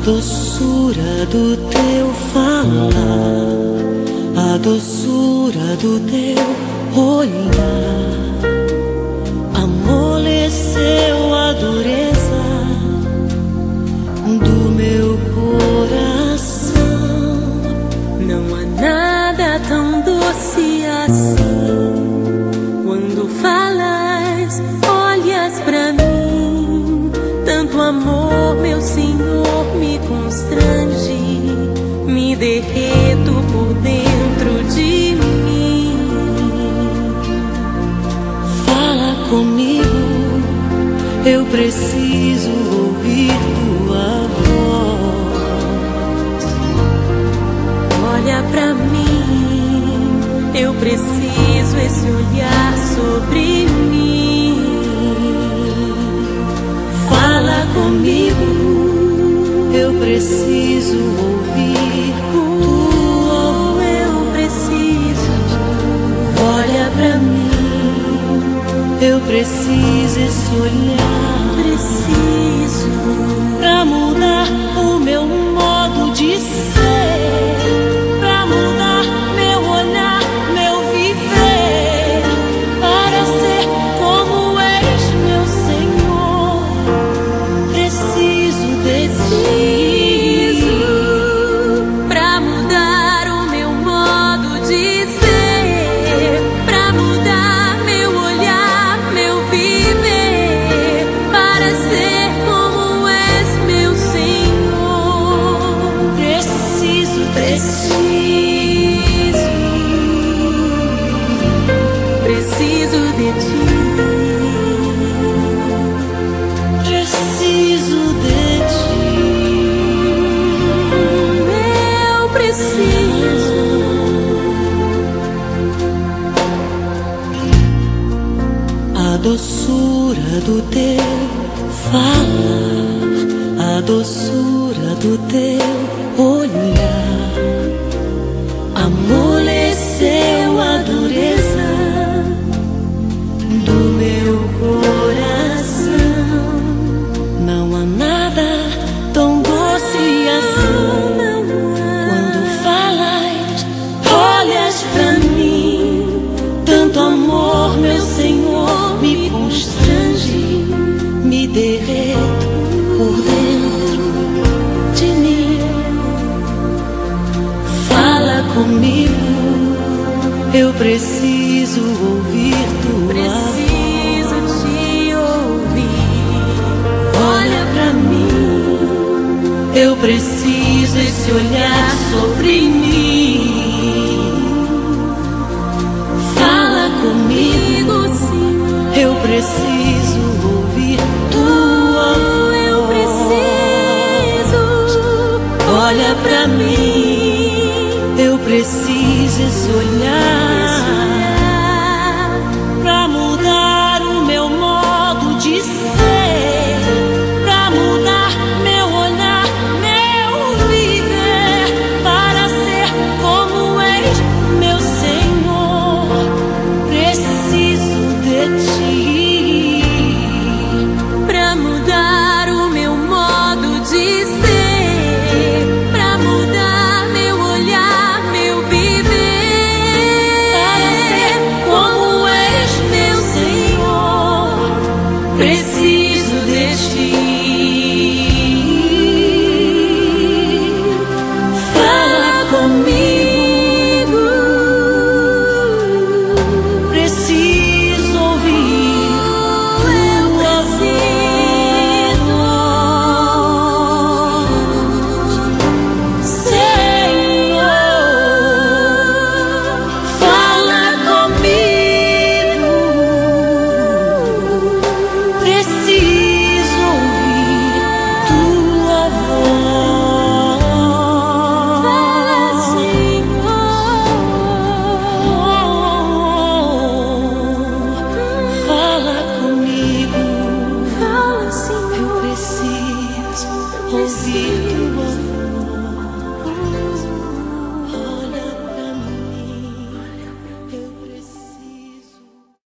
doçura do teu falar, a doçura do teu olhar, amoleceu a dureza do meu coração. Não há nada tão doce assim. Quando falas, olhas pra mim, tanto amor, meu Senhor, me constrange, me derreto por dentro de mim. Fala comigo, eu preciso ouvir tua voz. Olha pra mim, eu preciso esse olhar sobre mim. Fala comigo, eu preciso ouvir tua voz. Eu preciso. Olha pra mim, eu preciso esse olhar. Preciso. Pra mudar o meu modo de ser, pra mudar meu olhar, meu viver, para ser como és, meu Senhor. Preciso de ti. Pra mudar o meu modo de ser, pra mudar meu olhar, meu viver, para ser como és, meu Senhor. Preciso de ti. Preciso de ti. Preciso de ti. Eu preciso. A doçura do teu falar, a doçura do teu olhar, amoleceu a dureza do meu coração. Não há nada tão doce assim. Quando falas, olhas pra mim, tanto amor, meu Senhor, me constrange, me derreto por dentro de mim. Fala comigo, eu preciso ouvir tua voz. Preciso te ouvir. Olha pra mim, eu preciso esse olhar sobre mim. Fala comigo, Senhor. eu preciso ouvir tua voz. Eu preciso. Olha pra mim, eu preciso esse olhar pra mudar o meu modo de ser, pra mudar meu olhar, meu viver, para ser como és, meu Senhor. Preciso de ti. Pra mudar o meu modo de ser, pra mudar meu olhar, meu viver, Para ser como és, meu Senhor, preciso de ti. Fala comigo, preciso ouvir tua voz. Senhor, fala comigo, preciso ouvir tua voz. Fala comigo, Fala, eu Senhor. preciso ouvir